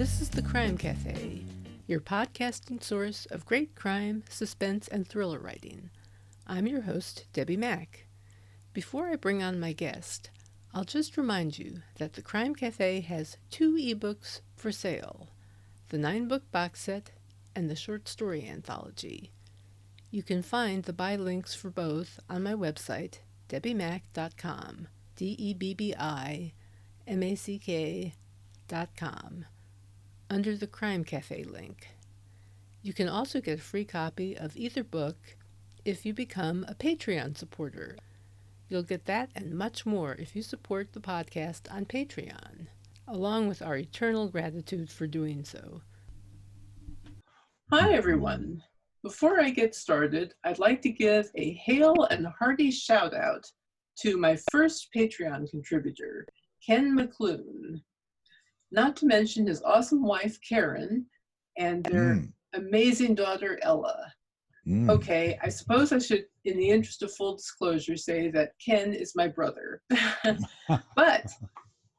This is the Crime Cafe, your podcasting source of great crime, suspense, and thriller writing. I'm your host, Debbi Mack. Before I bring on my guest, I'll just remind you that the Crime Cafe has 2 ebooks for sale, the 9-book box set and the short story anthology. You can find the buy links for both on my website, debbimack.com, DEBBIMACK.com, under the Crime Cafe link. You can also get a free copy of either book if you become a Patreon supporter. You'll get that and much more if you support the podcast on Patreon, along with our eternal gratitude for doing so. Hi, everyone. Before I get started, I'd like to give a hail and hearty shout out to my first Patreon contributor, Ken McClune, not to mention his awesome wife, Karen, and their amazing daughter, Ella. Okay, I suppose I should, in the interest of full disclosure, say that Ken is my brother. But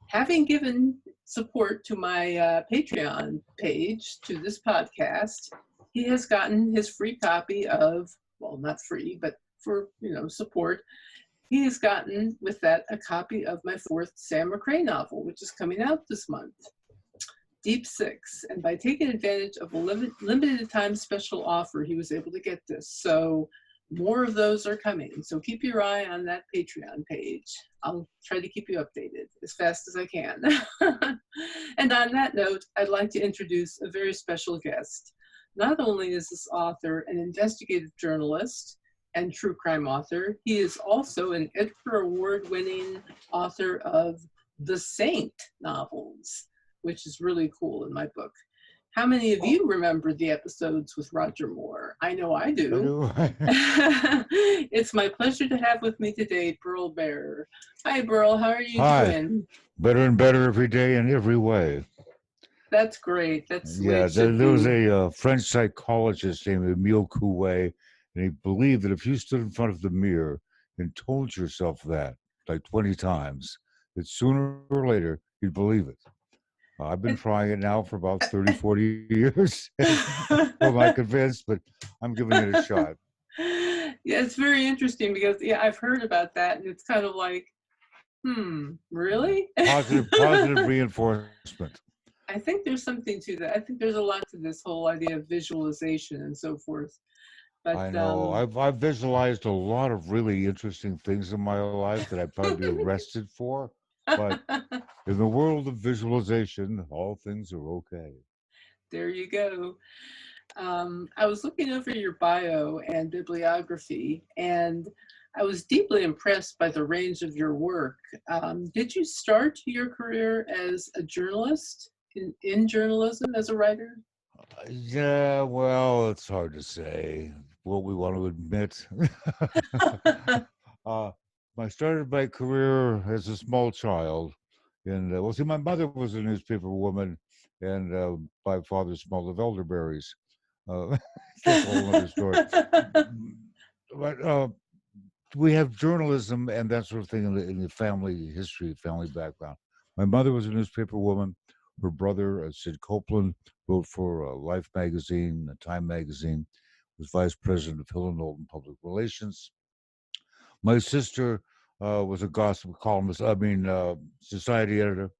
having given support to my Patreon page, to this podcast, he has gotten his free copy of, well, not free, but for, support. He has gotten, with that, a copy of my 4th Sam McRae novel, which is coming out this month, Deep Six. And by taking advantage of a limited time special offer, he was able to get this. So more of those are coming. So keep your eye on that Patreon page. I'll try to keep you updated as fast as I can. And on that note, I'd like to introduce a very special guest. Not only is this author an investigative journalist and true crime author, he is also an Edgar Award-winning author of the Saint novels, which is really cool in my book. How many of you remember the episodes with Roger Moore? I know I do. It's my pleasure to have with me today Burl Barer. Hi, Burl. How are you doing? Better and better every day in every way. That's great. That's there was a French psychologist named Emile Coué, and he believed that if you stood in front of the mirror and told yourself that like 20 times, that sooner or later you'd believe it. I've been trying it now for about 30, 40 years. I'm not convinced, but I'm giving it a shot. Yeah, it's very interesting because, I've heard about that, and it's kind of like, really? Positive reinforcement. I think there's something to that. I think there's a lot to this whole idea of visualization and so forth. But, I know. I've visualized a lot of really interesting things in my life that I'd probably be arrested for. But in the world of visualization, all things are okay. There you go. I was looking over your bio and bibliography, and I was deeply impressed by the range of your work. Did you start your career as a journalist, in journalism, as a writer? Yeah, well, it's hard to say what we want to admit. I started my career as a small child. And, my mother was a newspaper woman, and my father smelled of elderberries. That's a whole other story. But we have journalism and that sort of thing in the family history, family background. My mother was a newspaper woman. Her brother, Sid Copeland, wrote for Life magazine, Time magazine, was vice president of Hill and Knowlton Public Relations. My sister was a gossip columnist, society editor,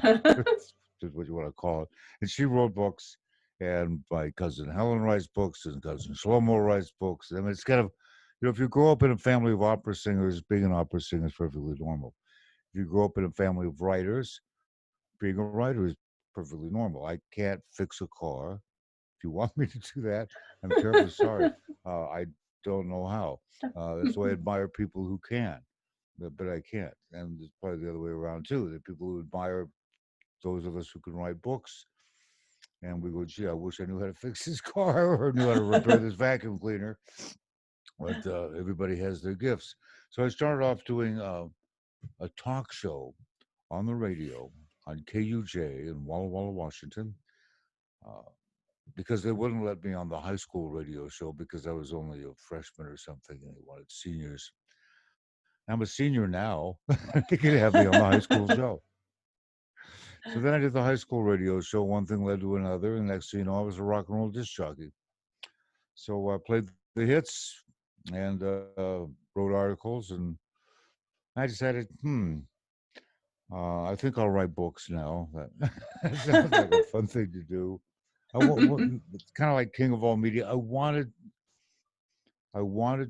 is what you want to call it. And she wrote books, and my cousin Helen writes books, and cousin Shlomo writes books. I mean, it's kind of, if you grow up in a family of opera singers, being an opera singer is perfectly normal. If you grow up in a family of writers, being a writer is perfectly normal. I can't fix a car. If you want me to do that, I'm terribly sorry. I don't know how. That's why I admire people who can, but I can't. And it's probably the other way around too. The people who admire those of us who can write books, and we go, gee, I wish I knew how to fix this car or knew how to repair this vacuum cleaner. But everybody has their gifts. So I started off doing a talk show on the radio on KUJ in Walla Walla, Washington. Because they wouldn't let me on the high school radio show because I was only a freshman or something, and they wanted seniors. I'm a senior now. They could have me on the high school show. So then I did the high school radio show. One thing led to another, and next thing you know, I was a rock and roll disc jockey. So I played the hits and wrote articles, and I decided, I think I'll write books now. That sounds like a fun thing to do. It's kind of like king of all media. I wanted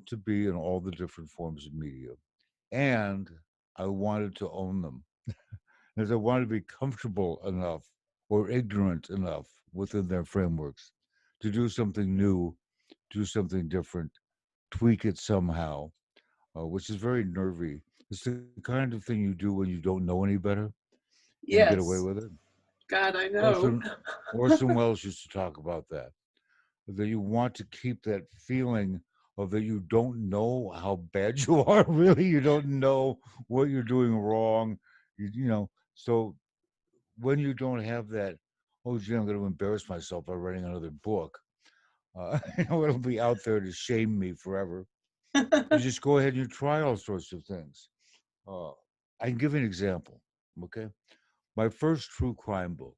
to be in all the different forms of media, and I wanted to own them, because I wanted to be comfortable enough or ignorant enough within their frameworks to do something new, do something different, tweak it somehow, which is very nervy. It's the kind of thing you do when you don't know any better and you get away Yes. with it. God, I know. Orson Orson Welles used to talk about that you want to keep that feeling of that you don't know how bad you are. Really, you don't know what you're doing wrong. So when you don't have that, oh gee, I'm going to embarrass myself by writing another book. It'll be out there to shame me forever. You just go ahead and you try all sorts of things. Uh, I can give you an example. Okay, my first true crime book,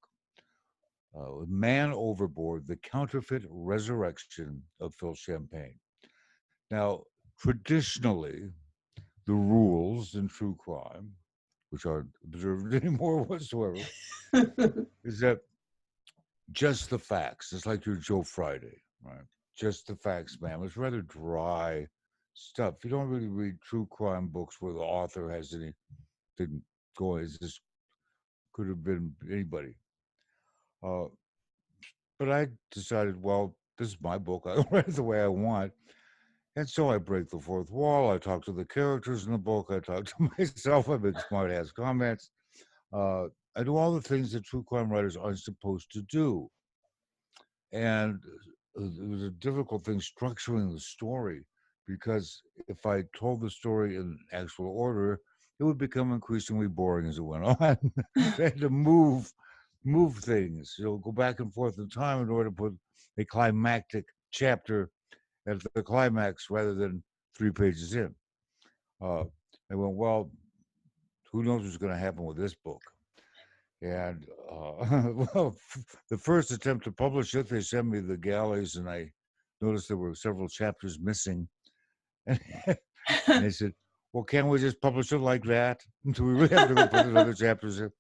Man Overboard: The Counterfeit Resurrection of Phil Champagne. Now, traditionally, the rules in true crime, which aren't observed anymore whatsoever, is that just the facts. It's like your Joe Friday, right? Just the facts, ma'am. It's rather dry stuff. You don't really read true crime books where the author has anything going. It's just could have been anybody. Uh, but I decided, well, this is my book. I write it the way I want. And so I break the fourth wall. I talk to the characters in the book. I talk to myself. I make smart ass comments. Uh, I do all the things that true crime writers aren't supposed to do. And it was a difficult thing structuring the story, because if I told the story in actual order, it would become increasingly boring as it went on. So I had to move things, go back and forth in time in order to put a climactic chapter at the climax rather than 3 pages in. Uh, I went, well, who knows what's going to happen with this book? And well, the first attempt to publish it, they sent me the galleys, and I noticed there were several chapters missing. And they said, "Well, can't we just publish it like that? Do we really have to go put another chapters in?"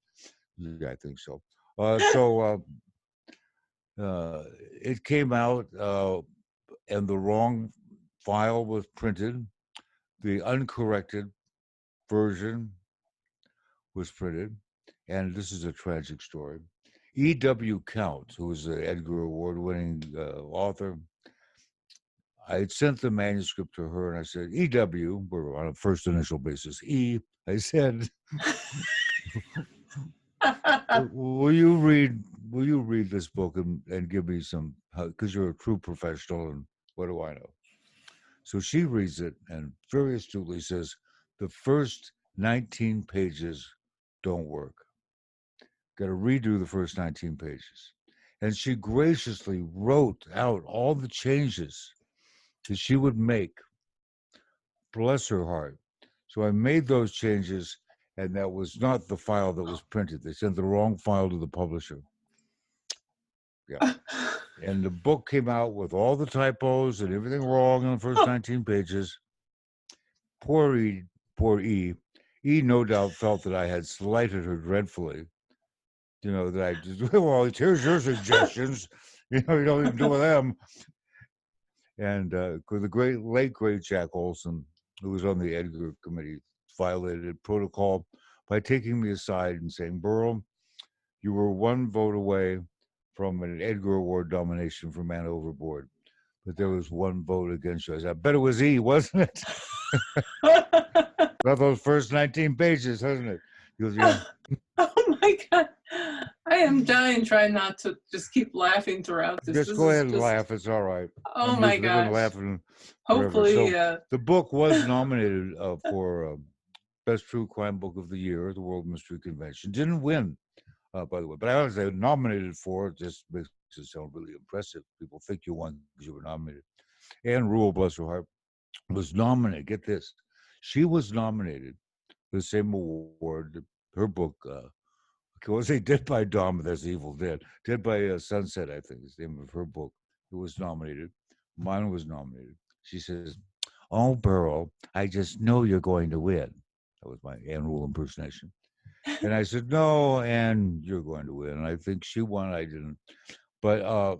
Yeah, I think so. It came out, and the wrong file was printed. The uncorrected version was printed, and this is a tragic story. E.W. Count, who was an Edgar Award-winning author, I had sent the manuscript to her, and I said, "E.W., we're on a first initial basis. I said, will you read this book and give me some, because you're a true professional, and what do I know?" So she reads it and very astutely says, "The first 19 pages don't work. Got to redo the first 19 pages." And she graciously wrote out all the changes that she would make. Bless her heart. So I made those changes, and that was not the file that was printed. They sent the wrong file to the publisher. Yeah. And the book came out with all the typos and everything wrong in the first 19 pages. Poor E, poor E. E no doubt felt that I had slighted her dreadfully. That I just, well, here's your suggestions. You don't even do them. And the late great Jack Olson, who was on the Edgar committee, violated protocol by taking me aside and saying, "Burl, you were one vote away from an Edgar Award nomination for Man Overboard, but there was one vote against you." I said, "I bet it was E, wasn't it?" About those first 19 pages, hasn't it? He goes, "Yeah." Oh my God. I am dying trying not to just keep laughing throughout this. Just This go is ahead and just, laugh. It's all right. oh I'm my used to been gosh. laughing forever. Hopefully, So the book was nominated for Best True Crime Book of the Year at the World Mystery Convention. Didn't win, by the way, but I was nominated for it. Just makes it sound really impressive. People think you won because you were nominated. Anne Rule, bless her heart, was nominated. Get this. She was nominated for the same award. Her book, Okay, was a Dead by Dawn, but that's Evil Dead. Dead by Sunset, I think is the name of her book. It was nominated. Mine was nominated. She says, "Oh, Burl, I just know you're going to win." That was my Ann Rule impersonation. And I said, "No, Ann, you're going to win." And I think she won. I didn't. But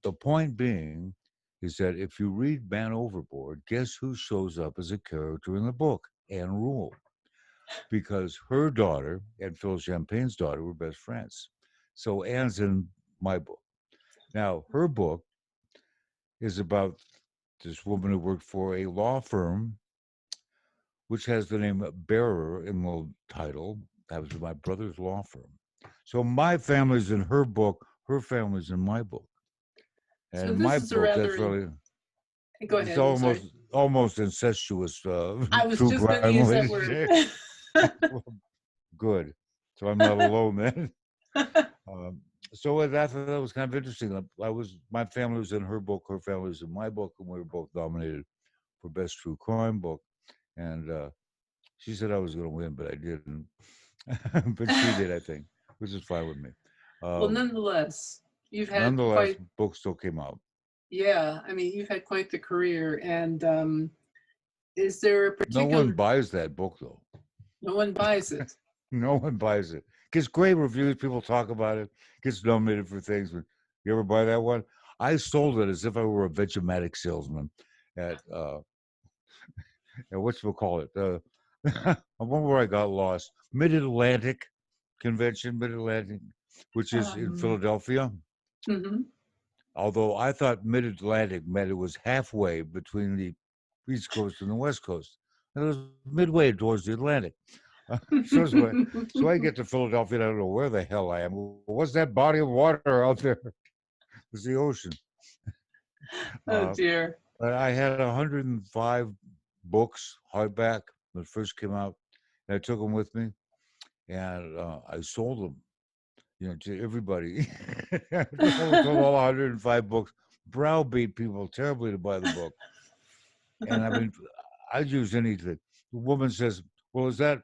the point being is that if you read Man Overboard, guess who shows up as a character in the book? Ann Rule, because her daughter and Phil Champagne's daughter were best friends. So Anne's in my book. Now, her book is about this woman who worked for a law firm, which has the name Barer in the title. That was my brother's law firm. So my family's in her book, her family's in my book. And So in this my is a book, that's rather, really, go it's ahead, I'm sorry. almost incestuous I was true just going to crime use that word. relationship. Well, good. So I'm not alone then. So that was kind of interesting. My family was in her book, her family was in my book, and we were both nominated for best true crime book. And she said I was going to win, but I didn't. But she did, I think, which is fine with me. Well, nonetheless, you've had Nonetheless, quite, book still came out. yeah, I mean, you've had quite the career. And is there a No one particular, buys that book though. no one buys it? No one buys it. Gets great reviews. People talk about it. Gets nominated for things. But you ever buy that one? I sold it as if I were a Vegematic salesman at what you call it? One where I got lost. Mid Atlantic Convention, Mid Atlantic, which is in Um, Philadelphia. mhm. Although I thought Mid Atlantic meant it was halfway between the East Coast and the West Coast. And it was midway towards the Atlantic. So I get to Philadelphia and I don't know where the hell I am. What's that body of water out there? It's the ocean. Oh Uh, dear. but I had 105 books, hardback, when it first came out. And I took them with me and I sold them, to everybody. Sold all 105 books, browbeat people terribly to buy the book. And I mean, I'd use anything. The woman says, "Well, is that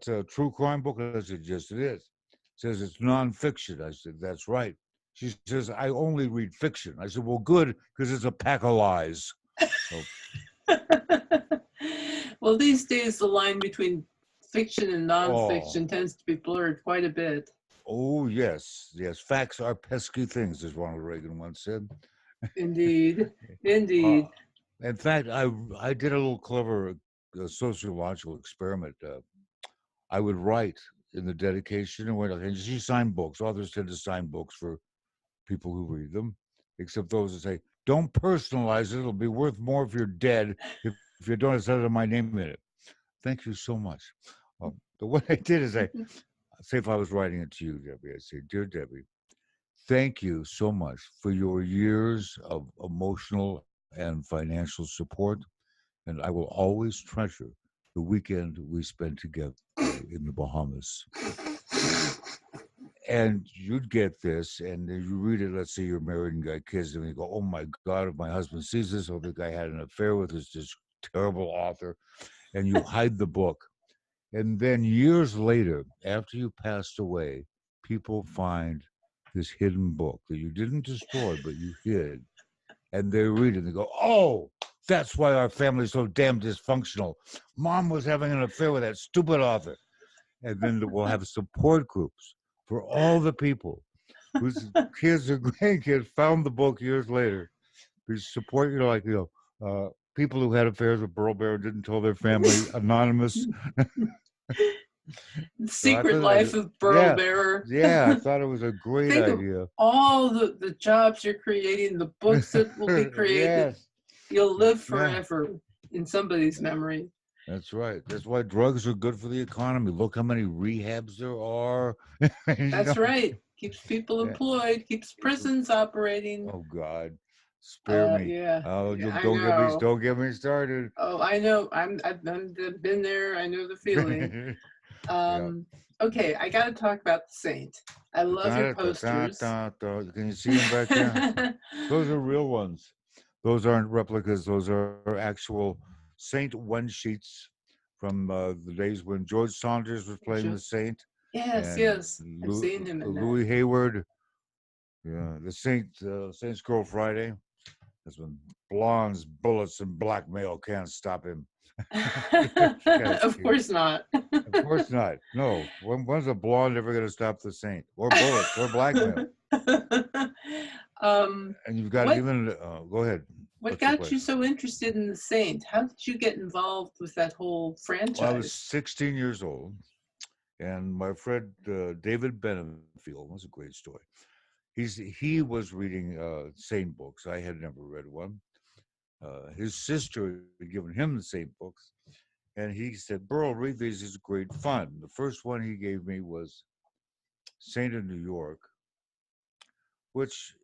a true crime book?" I said, "Yes, it is." Says it's nonfiction. I said, "That's right." She says, "I only read fiction." I said, "Well, good, because it's a pack of lies." So, Well, these days the line between fiction and oh, nonfiction tends to be blurred quite a bit. oh, yes, yes. Facts are pesky things, as Ronald Reagan once said. Indeed. Uh, Indeed. in fact, I did a little clever sociological experiment. I would write in the dedication and she signed books. Authors tend to sign books for people who read them, except those that say, "Don't personalize it. It'll be worth more if you're dead if you don't instead of my name in it." Thank you so much. But what I did is say if I was writing it to you, Debbie, I'd say, "Dear Debbie, thank you so much for your years of emotional and financial support, and I will always treasure the weekend we spent together in the Bahamas." And you'd get this, and then you read it. Let's say you're married and got kids, and you go, "Oh my God, if my husband sees this, he'll think I had an affair with this terrible author." And you hide the book. And then years later, after you passed away, people find this hidden book that you didn't destroy, but you hid. And they read it and they go, "Oh, that's why our family's so damn dysfunctional. Mom was having an affair with that stupid author." And then we'll have support groups for all the people whose kids or grandkids found the book years later. We support, people who had affairs with Burl Barer didn't tell their family, anonymous. So I Secret thought, Life of Burl yeah, Barer. yeah, I thought it was a great Think of idea. all the jobs you're creating, the books that will be created. Yes, You'll live yeah, forever in somebody's memory. that's right. That's why drugs are good for the economy. Look how many rehabs there are. you That's know, right. Keeps people yeah. employed, keeps prisons operating. Oh God, spare me. Yeah, Oh, yeah, I don't get me, know. don't get me started. Oh, I know. I've been there. I know the feeling. Yeah. Okay, I got to talk about the Saint. I love your posters. Can you see them back there? Those are real ones. Those aren't replicas. Those are actual Saint one sheets from the days when George Saunders was playing the Saint. Yes, and yes. I've seen him in that. Louis Hayward. Yeah, the Saints Girl Friday. That's when blondes, bullets, and blackmail can't stop him. It's kind of Of cute. course not. Of course not. No. When's a blonde ever going to stop the Saint or bullets or blackmail? um, And you've got what even. Go ahead. what What's your got you question? so interested in the Saint? How did you get involved with that whole Well, I was franchise? 16 years old, and my friend David Benefield was a great story. He was reading Saint books. I had never read one. His sister had given him the Saint books, and he said, "Burl, read these. It's great fun." The first one he gave me was Saint of New York, which,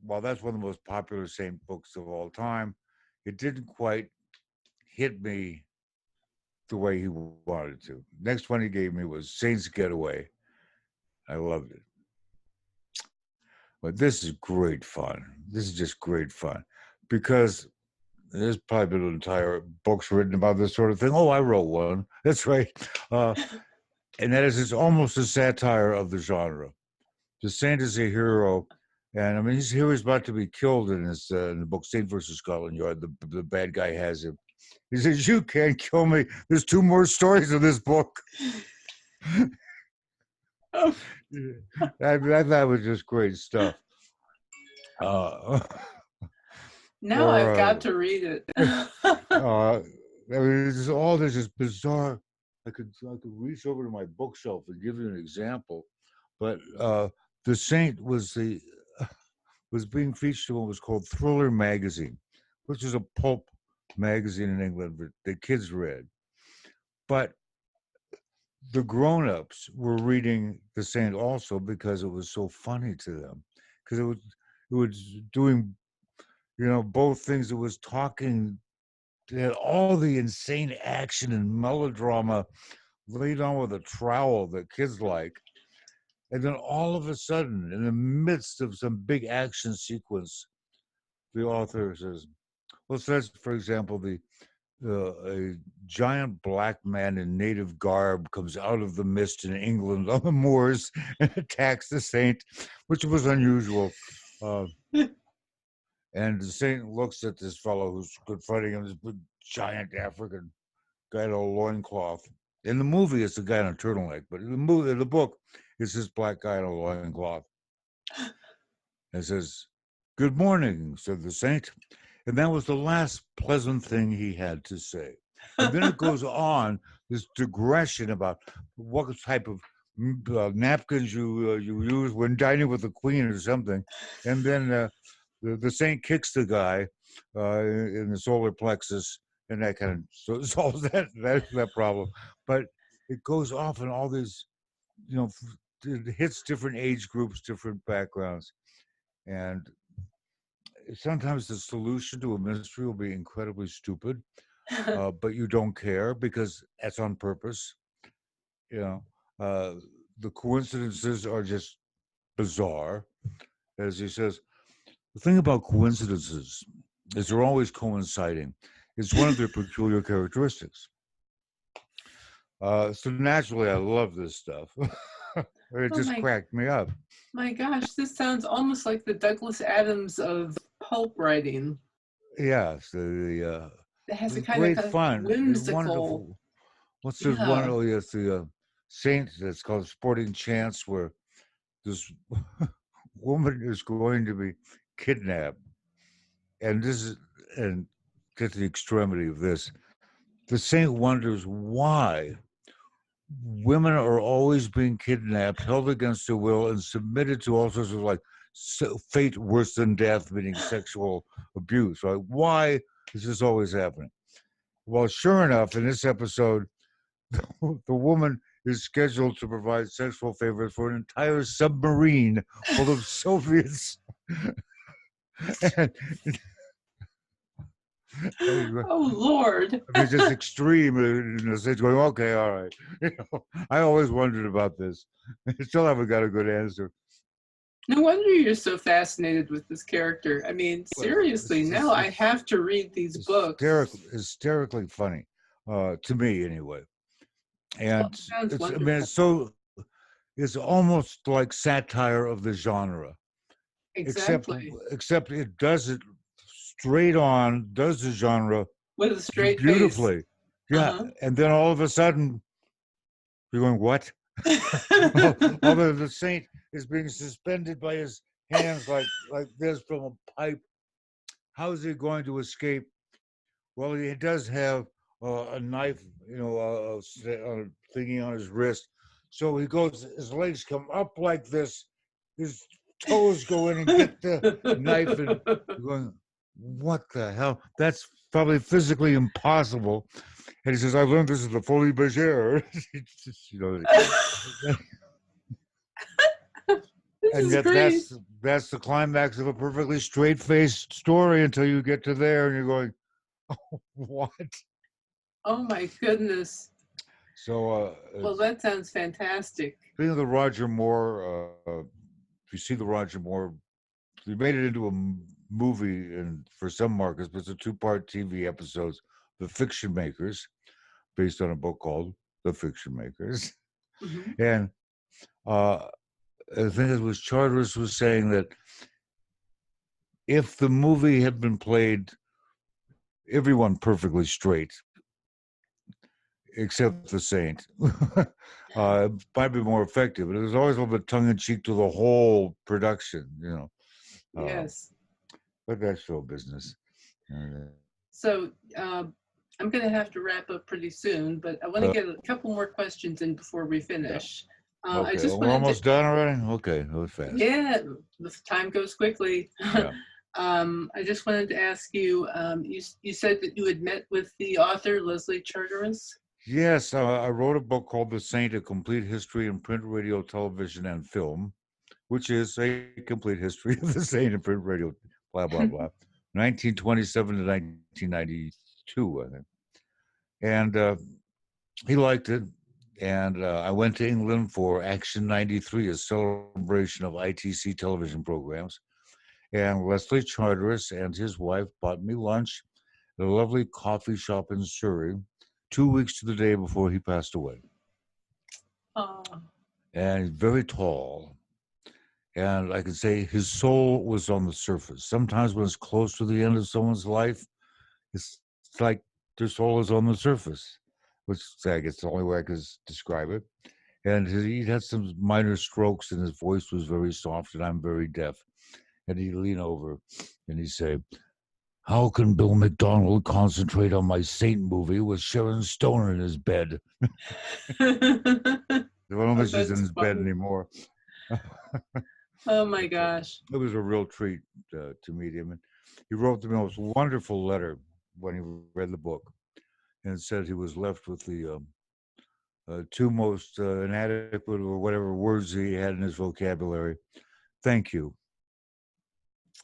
while that's one of the most popular Saint books of all time, it didn't quite hit me the way he wanted to. Next one he gave me was Saints Getaway. I loved it. But this is great fun. This is just great fun because there's probably been entire books written about this sort of thing. Oh, I wrote one. That's right. Uh, and that is, it's almost a satire of the genre. The Saint is a hero, and I mean, he's here. He's about to be killed in the book Saint versus Scotland Yard. The bad guy has him. He says, "You can't kill me. There's two more stories in this book." Oh, I thought it was just great stuff. Uh, now I've or got to read it. I mean, it's all this is bizarre. I could reach over to my bookshelf and give you an example, but the Saint was being featured in what was called Thriller magazine, which is a pulp magazine in England that the kids read. But the grown-ups were reading the Saint also because it was so funny to them, because it was doing both things. It was talking. It had all the insane action and melodrama laid on with a trowel that kids like. And then all of a sudden, in the midst of some big action sequence, the author says, well, says, for example, a giant black man in native garb comes out of the mist in England on the moors and attacks the Saint, which was unusual. Uh, and the Saint looks at this fellow who's confronting him, this big, giant African guy in a loincloth. In the movie, it's a guy in a turtleneck, but in the book, it's this black guy in a loincloth. And says, "Good morning," said the Saint. And that was the last pleasant thing he had to say. And then it goes on this digression about what type of napkins you use when dining with the Queen or something. And then the Saint kicks the guy in the solar plexus, and that kind of solves that problem. But it goes off in all these, it hits different age groups, different backgrounds, and sometimes the solution to a mystery will be incredibly stupid, but you don't care because that's on purpose. You know, uh, the coincidences are just bizarre. As he says, the thing about coincidences is they're always coinciding. It's one of their peculiar characteristics. So naturally, I love this stuff. It Oh just cracked me up. my gosh, this sounds almost like the Douglas Adams of pulp writing. Yes, It has a it's kind of, great fun. It's whimsical, wonderful. What's this one? yeah. Oh, yes, the Saint that's called Sporting Chance, where this woman is going to be kidnapped, and this is and get to the extremity of this. The Saint wonders why women are always being kidnapped, held against their will, and submitted to all sorts of like fate worse than death, meaning sexual abuse. Right? Why is this always happening? Well, sure enough, in this episode, the woman is scheduled to provide sexual favors for an entire submarine full of Soviets. and, and, Oh Lord. I mean, just extreme in the sense going, okay, all right. I always wondered about this. I still haven't got a good answer. No wonder you're so fascinated with this character. I mean, Well, seriously, now I have to read these books. hysterically funny, to me anyway. Well, And it sounds I mean, wonderful. it's so is almost like satire of the genre, except Exactly. except it does it straight on, does the genre With a straight face. beautifully. Yeah, Uh-huh. and then all of a sudden you're going, what? Although the saint is being suspended by his hands like this from a pipe, how is he going to escape? Well, he does have a knife, thingy on his wrist. So he goes, his legs come up like this, his toes go in and get the knife, and you're going, what the hell? That's probably physically impossible. And he says, I learned this at the Folie Bergère. you know, This and is yet great. that's the climax of a perfectly straight-faced story until you get to there and you're going, what? Oh my goodness. So, Well, that sounds fantastic. speaking of the Roger Moore, if you see the Roger Moore, they made it into a movie and for some markets, but it's a two-part TV episodes, The Fiction Makers, based on a book called The Fiction Makers. Hmm. And I think it was Charters was saying that if the movie had been played, everyone perfectly straight, except the saint, might be more effective. But it was always a little bit tongue in cheek to the whole production, you know. Yes. But that's show business. Uh, So I'm going to have to wrap up pretty soon, but I want to get a couple more questions in before we yeah. finish. I Okay. just We're wanted to, almost done already. Okay. That was fast. yeah, the time goes quickly. Yeah. I just wanted to ask you, you said that you had met with the author, Leslie Charteris? Yes, I wrote a book called The Saint: A Complete History in Print, Radio, Television, and Film, which is a complete history of the saint in print, radio, blah blah blah, 1927 to 1992, I think. And he liked it. And I went to England for Action 93, a celebration of ITC television programs. And Leslie Charteris and his wife bought me lunch at a lovely coffee shop in Surrey 2 weeks to the day before he passed away. Oh, And he's very tall. And I can say his soul was on the surface. Sometimes when it's close to the end of someone's life, it's like their soul is on the surface, which I guess the only way I could describe it. And he had some minor strokes, and his voice was very soft, and I'm very deaf. And he'd lean over and he'd say, how can Bill McDonald concentrate on my Saint movie with Sharon Stone in his bed? I don't think she's in that's his bed funny. anymore. Oh my But, gosh. it was a real treat to meet him. And he wrote the most wonderful letter when he read the book and said he was left with the two most inadequate or whatever words he had in his vocabulary. Thank you.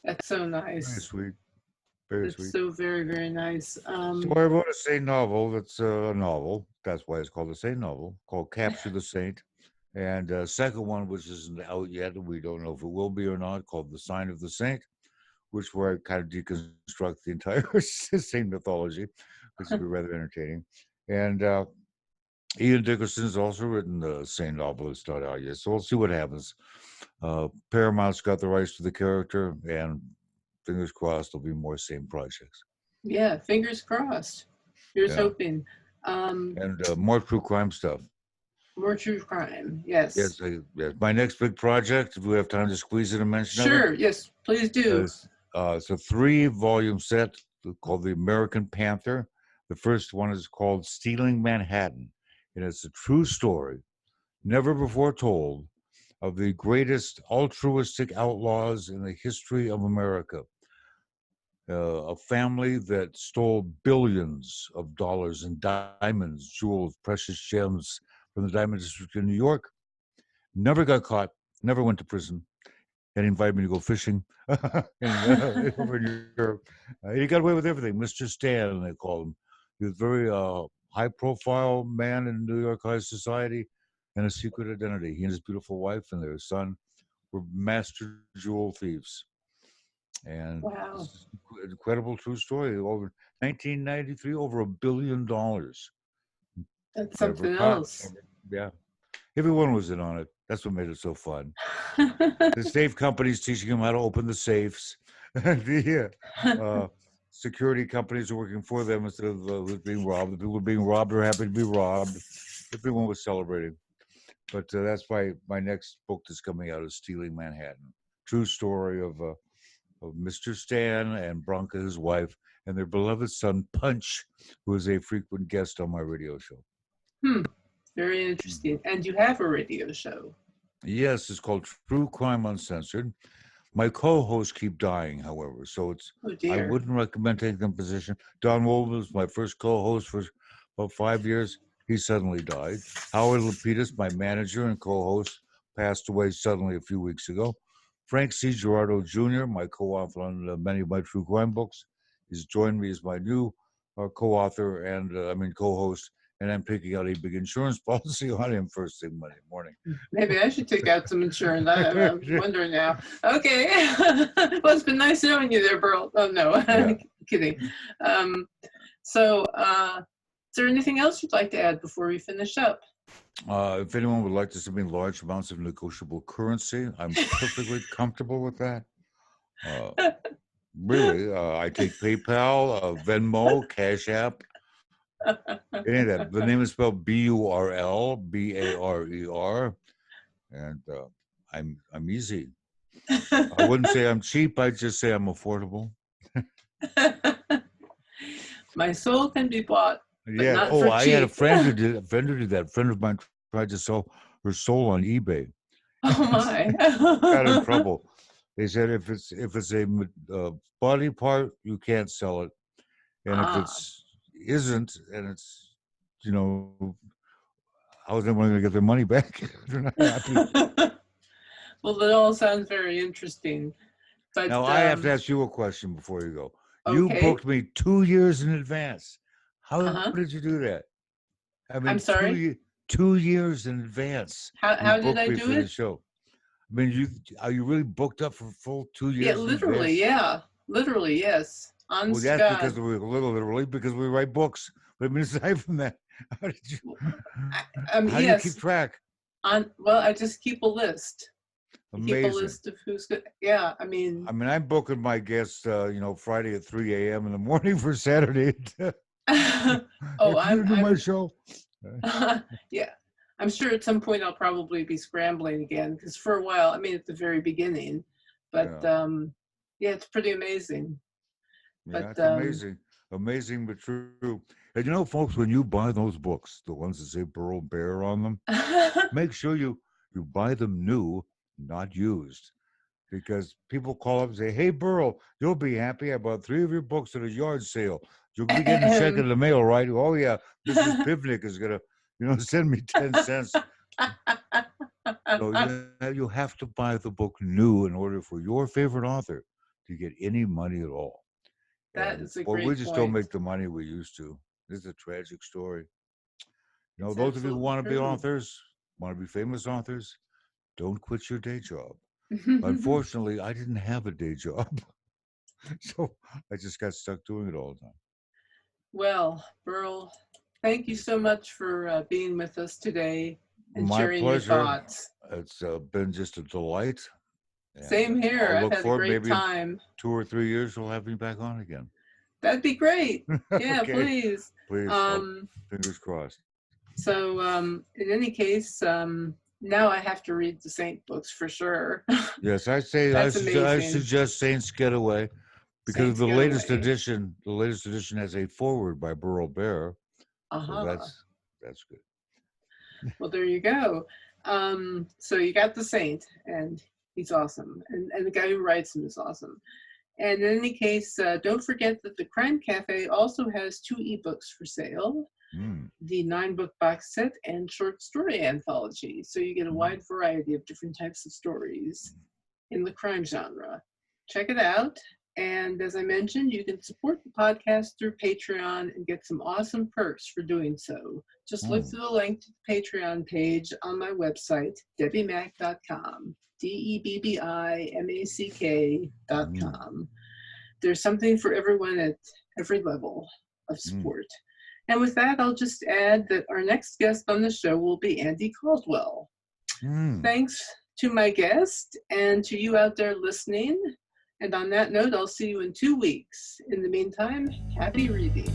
That's so Very nice. sweet. Very That's sweet. so very, very nice. So I wrote a Saint novel. That's a novel. That's why it's called a Saint novel, called Capture the Saint. And a second one, which isn't out yet, and we don't know if it will be or not, called The Sign of the Saint, which where I kind of deconstruct the entire Saint mythology, which would be rather entertaining. And Ian Dickerson's also written the Saint novel. It's not out yet, so we'll see what happens. Paramount's got the rights to the character, and fingers crossed there'll be more Saint projects. Yeah, fingers crossed. Here's Yeah, hoping. Um, and more true crime stuff. More true crime. Yes. Yes. My next big project, if we have time to squeeze in a mention of it, Sure. Yes, please do. it's a 3-volume set called The American Panther. The first one is called Stealing Manhattan, and it's a true story, never before told, of the greatest altruistic outlaws in the history of America. A family that stole billions of dollars in diamonds, jewels, precious gems from the diamond district in New York. Never got caught, never went to prison, and he invited me to go fishing over in Europe. He got away with everything. Mr. Stan, they called him. He was a very high-profile man in New York high society and a secret identity. He and his beautiful wife and their son were master jewel thieves. And Wow. this is an incredible true story. Over 1993, over $1 billion. That's Never something caught. else. Yeah. Everyone was in on it. That's what made it so fun. The safe companies teaching them how to open the safes. The security companies are working for them instead of being robbed. The people being robbed are happy to be robbed. Everyone was celebrating. But that's my next book that's coming out is Stealing Manhattan. True story of Mr. Stan and Bronca, his wife, and their beloved son, Punch, who is a frequent guest on my radio show. Very interesting. And you have a radio show. Yes, it's called True Crime Uncensored. My co-hosts keep dying, however, so I dear. wouldn't recommend taking the position. Don Wolden was my first co-host for about 5 years. He suddenly died. Howard Lapidus, my manager and co-host, passed away suddenly a few weeks ago. Frank C. Gerardo Jr., my co-author on many of my true crime books, has joined me as my new co-author and co-host, and I'm picking out a big insurance policy on him first thing Monday morning. Maybe I should take out some insurance. I'm wondering now. Okay. Well, it's been nice knowing you there, Burl. Oh, no. Yeah. Kidding. So is there anything else you'd like to add before we finish up? If anyone would like to send me large amounts of negotiable currency, I'm perfectly comfortable with that. Really, I take PayPal, Venmo, Cash App, any of that. The name is spelled Burl, Barer, and I'm easy. I wouldn't say I'm cheap. I'd just say I'm affordable. My soul can be bought. Yeah. Not for I cheap. had a friend who did that. A friend of mine tried to sell her soul on eBay. Oh my! Got in trouble. They said if it's a body part, you can't sell it, and if it's isn't, and it's how is everyone going to get their money back? They're not happy. Well, that all sounds very interesting. But now I have to ask you a question before you go. Okay. You booked me 2 years in advance. How did you do that? I mean, I'm sorry? 2 years in advance. How did I do for it? The show. I mean, are you really booked up for full 2 years? Yeah, literally, literally, yes. Well, that's God. because literally because we write books. But I mean, aside from that, how did you? How do you keep track? Well, I just keep a list. Amazing. Keep a list of who's good. Yeah, I mean, I'm booking my guests, Friday at 3 a.m. in the morning for Saturday. I'm my show. Yeah, I'm sure at some point I'll probably be scrambling again because for a while, I mean, at the very beginning, but it's pretty amazing. Yeah, it's amazing but true. And folks, when you buy those books, the ones that say Burl Barer on them, make sure you buy them new, not used. Because people call up and say, "Hey, Burl, you'll be happy. I bought 3 of your books at a yard sale. You'll be getting a check in the mail, right? Oh, yeah, Mrs. Pivnik is going to, send me 10 cents. So you have to buy the book new in order for your favorite author to get any money at all. That is a great point. We just don't make the money we used to. This is a tragic story. Those of you who want to be authors, want to be famous authors, don't quit your day job. Unfortunately, I didn't have a day job. So I just got stuck doing it all the time. Well, Burl, thank you so much for being with us today and My sharing pleasure. your thoughts. It's been just a delight. Same here. I've had a great time. 2 or 3 years, we'll have me back on again. That'd be great. Yeah, Okay. Please. Please. Fingers crossed. So in any case, now I have to read the Saint books for sure. Yes, I suggest Saints Getaway because Saints the Getaway. latest edition. The latest edition has a foreword by Burl Barer. So that's good. Well, there you go. So you got the Saint, and he's awesome, and the guy who writes him is awesome. And in any case, don't forget that the Crime Cafe also has 2 ebooks for sale. The 9-book box set and short story anthology. So you get a wide variety of different types of stories in the crime genre. Check it out. And as I mentioned, you can support the podcast through Patreon and get some awesome perks for doing so. Just look through the link to the Patreon page on my website, debbimack.com, DEBBIMACK.com. There's something for everyone at every level of support. And with that, I'll just add that our next guest on the show will be Andy Caldwell. Thanks to my guest and to you out there listening. And on that note, I'll see you in 2 weeks. In the meantime, happy reading.